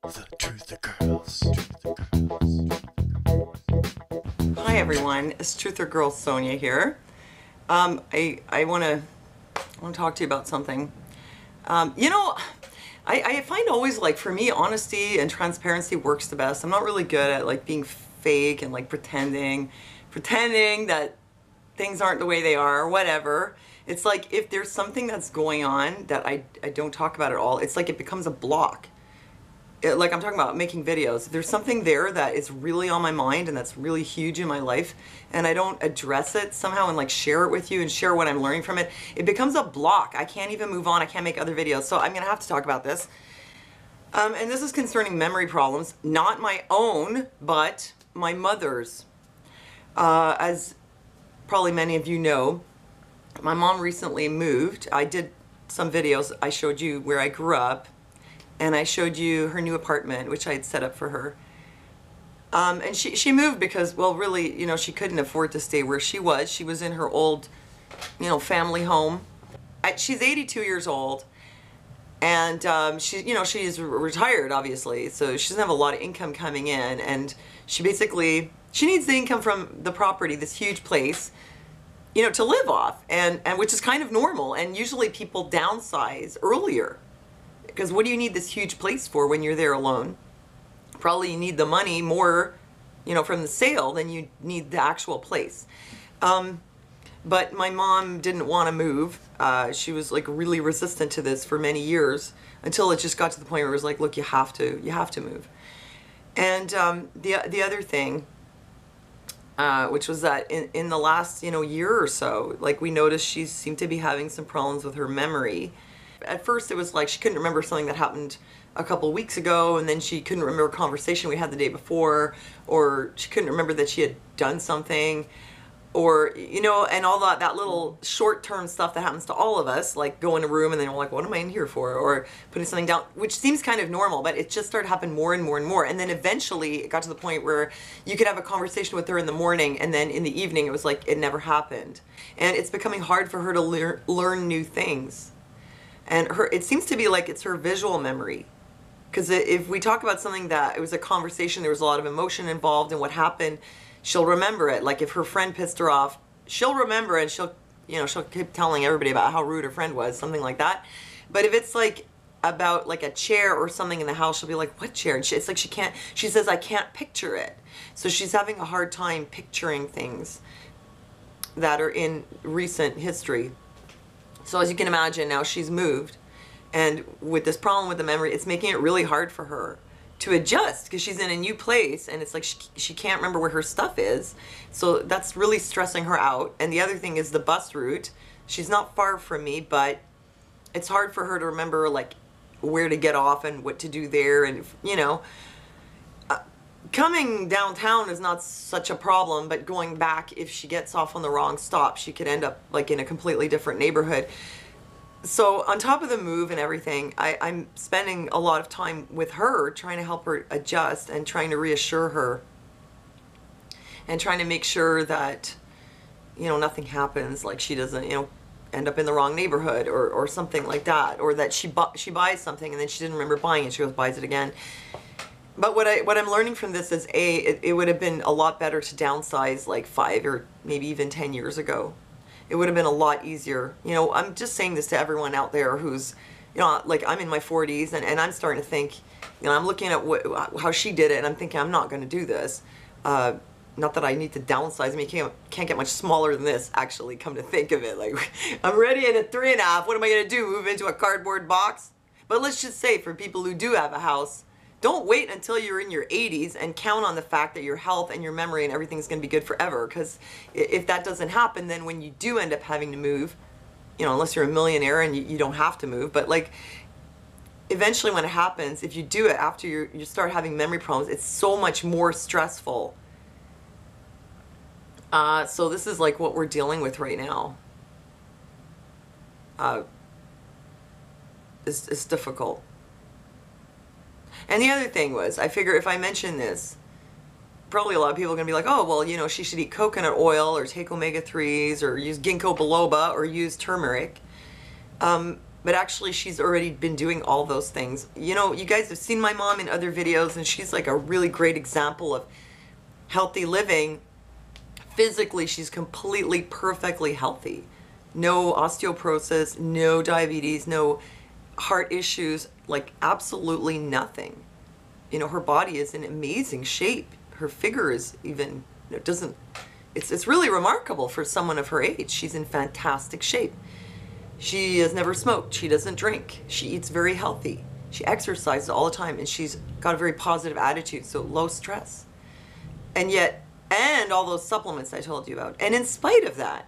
The Truther Girls. Hi everyone, it's Truther Girl Sonia here. I want to talk to you about something. I find always, like, for me, honesty and transparency works the best. I'm not really good at, like, being fake and, like, pretending that things aren't the way they are or whatever. It's like if there's something that's going on that I don't talk about at all, it's like it becomes a block. Like I'm talking about making videos. If there's something there that is really on my mind and that's really huge in my life, and I don't address it somehow and like share it with you and share what I'm learning from it, it becomes a block. I can't even move on. I can't make other videos. So I'm gonna have to talk about this. And this is concerning memory problems, not my own, but my mother's. As probably many of you know, my mom recently moved. I did some videos. I showed you where I grew up, and I showed you her new apartment, which I had set up for her. And she moved because, well, really, you know, she couldn't afford to stay where she was. She was in her old, you know, family home. She's 82 years old, and she's retired, obviously, so she doesn't have a lot of income coming in, and she needs the income from the property, this huge place, you know, to live off, and which is kind of normal. And usually people downsize earlier. Because what do you need this huge place for when you're there alone? Probably you need the money more, you know, from the sale than you need the actual place. But my mom didn't want to move. She was like really resistant to this for many years, until it just got to the point where it was like, look, you have to move. And the other thing, which was that in the last, you know, year or so, like, we noticed she seemed to be having some problems with her memory. At first it was like she couldn't remember something that happened a couple weeks ago, and then she couldn't remember a conversation we had the day before, or she couldn't remember that she had done something, or, you know, and all that little short-term stuff that happens to all of us, like go in a room and then we're like, what am I in here for? Or putting something down, which seems kind of normal, but it just started happening more and more and more. And then eventually it got to the point where you could have a conversation with her in the morning, and then in the evening it was like it never happened. And it's becoming hard for her to learn new things. And it seems to be like it's her visual memory. Because if we talk about something that it was a conversation, there was a lot of emotion involved in what happened, she'll remember it. Like if her friend pissed her off, she'll remember it, and she'll keep telling everybody about how rude her friend was, something like that. But if it's like about like a chair or something in the house, she'll be like, what chair? And it's like she says, I can't picture it. So she's having a hard time picturing things that are in recent history. So as you can imagine, now she's moved, and with this problem with the memory, it's making it really hard for her to adjust, because she's in a new place, and it's like she can't remember where her stuff is. So that's really stressing her out. And the other thing is the bus route. She's not far from me, but it's hard for her to remember, like, where to get off and what to do there. And, you know, coming downtown is not such a problem, but going back, if she gets off on the wrong stop, she could end up like in a completely different neighborhood. So on top of the move and everything, I'm spending a lot of time with her, trying to help her adjust and trying to reassure her and trying to make sure that, you know, nothing happens, like she doesn't, you know, end up in the wrong neighborhood or something like that, or that she buys something and then she didn't remember buying it, she goes buys it again. But what I'm learning from this is, it would have been a lot better to downsize like 5 or maybe even 10 years ago. It would have been a lot easier. You know, I'm just saying this to everyone out there who's, you know, like, I'm in my 40s, and I'm starting to think, you know, I'm looking at how she did it, and I'm thinking, I'm not going to do this. Not that I need to downsize. I mean, you can't get much smaller than this, actually, come to think of it. Like, I'm ready in a 3.5. What am I going to do, move into a cardboard box? But let's just say, for people who do have a house, don't wait until you're in your 80s and count on the fact that your health and your memory and everything's going to be good forever. Because if that doesn't happen, then when you do end up having to move, you know, unless you're a millionaire and you don't have to move, but like, eventually when it happens, if you do it after you start having memory problems, it's so much more stressful. So this is like what we're dealing with right now. It's difficult. And the other thing was, I figure if I mention this, probably a lot of people are going to be like, oh, well, you know, she should eat coconut oil or take omega-3s or use ginkgo biloba or use turmeric. but actually she's already been doing all those things. You know, you guys have seen my mom in other videos, and she's like a really great example of healthy living. Physically, she's completely, perfectly healthy. No osteoporosis, no diabetes, no heart issues, like absolutely nothing. You know, her body is in amazing shape. Her figure is even, it doesn't, it's really remarkable for someone of her age. She's in fantastic shape. She has never smoked. She doesn't drink. She eats very healthy. She exercises all the time, and she's got a very positive attitude, so low stress. And yet, and all those supplements I told you about. And in spite of that,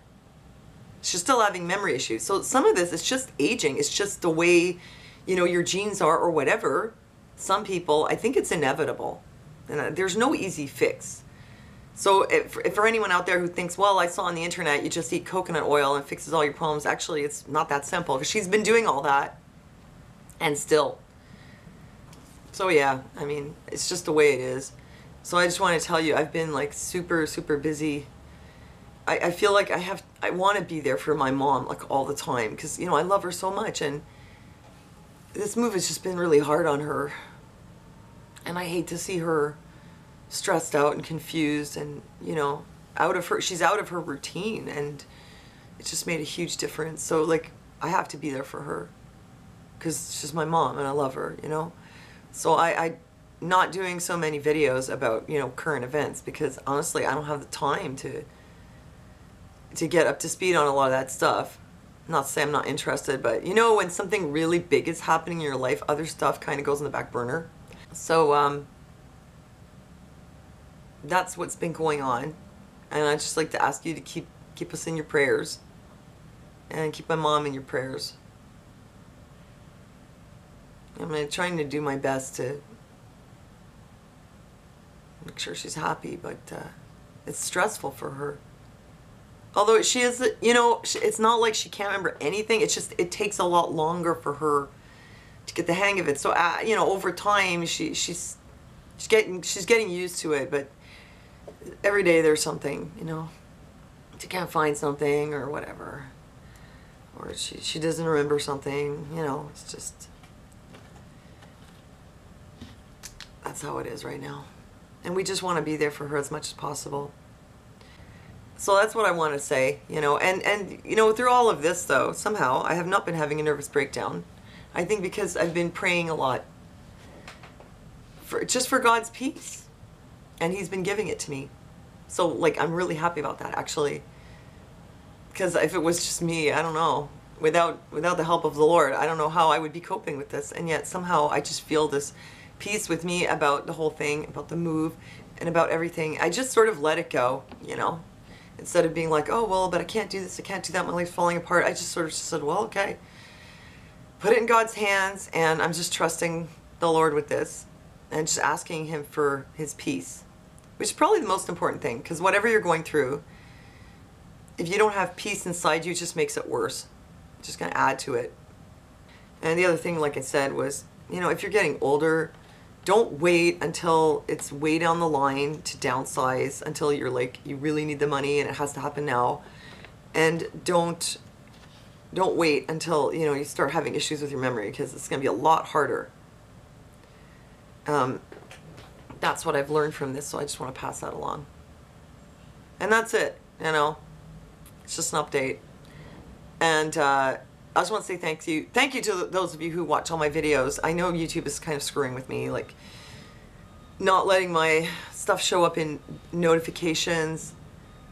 she's still having memory issues. So some of this is just aging. It's just the way, you know, your genes are or whatever. Some people, I think it's inevitable. And there's no easy fix. So if for anyone out there who thinks, well, I saw on the internet you just eat coconut oil and fixes all your problems, actually it's not that simple, because she's been doing all that and still. So yeah, I mean, it's just the way it is. So I just want to tell you, I've been like super, super busy. I feel like I want to be there for my mom like all the time, because, you know, I love her so much, and this move has just been really hard on her. And I hate to see her stressed out and confused, and, you know, she's out of her routine, and it just made a huge difference. So like, I have to be there for her, because she's my mom and I love her, you know. So I not doing so many videos about, you know, current events, because honestly I don't have the time to get up to speed on a lot of that stuff. Not to say I'm not interested, but you know, when something really big is happening in your life, other stuff kind of goes in the back burner. So that's what's been going on, and I'd just like to ask you to keep us in your prayers, and keep my mom in your prayers. I'm trying to do my best to make sure she's happy, but it's stressful for her. Although she is, you know, it's not like she can't remember anything. It's just, it takes a lot longer for her to get the hang of it. So you know, over time she's getting used to it, but every day there's something, you know. She can't find something or whatever, or she doesn't remember something, you know. It's just, that's how it is right now, and we just want to be there for her as much as possible. So that's what I want to say, you know. And you know, through all of this though, somehow I have not been having a nervous breakdown. I think because I've been praying a lot just for God's peace, and He's been giving it to me. So like, I'm really happy about that, actually, because if it was just me, I don't know, without the help of the Lord, I don't know how I would be coping with this. And yet somehow I just feel this peace with me about the whole thing, about the move, and about everything. I just sort of let it go, you know. Instead of being like, oh, well, but I can't do this, I can't do that, my life's falling apart, I just sort of said, well, okay. Put it in God's hands, and I'm just trusting the Lord with this, and just asking Him for His peace, which is probably the most important thing, because whatever you're going through, if you don't have peace inside you, it just makes it worse. It's just going to add to it. And the other thing, like I said, was, you know, if you're getting older, don't wait until it's way down the line to downsize, until you're like, you really need the money and it has to happen now. And don't wait until, you know, you start having issues with your memory, because it's going to be a lot harder. That's what I've learned from this, so I just want to pass that along. And that's it, you know. It's just an update. And I just want to say thank you to those of you who watch all my videos. I know YouTube is kind of screwing with me, like not letting my stuff show up in notifications,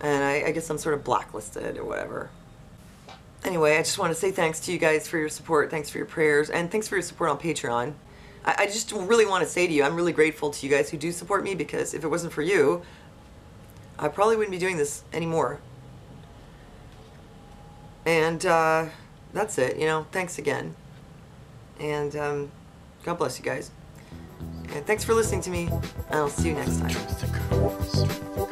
and I guess I'm sort of blacklisted or whatever. Anyway, I just want to say thanks to you guys for your support, thanks for your prayers, and thanks for your support on Patreon. I just really want to say to you, I'm really grateful to you guys who do support me, because if it wasn't for you, I probably wouldn't be doing this anymore. And that's it, you know. Thanks again. And God bless you guys. And thanks for listening to me. And I'll see you next time.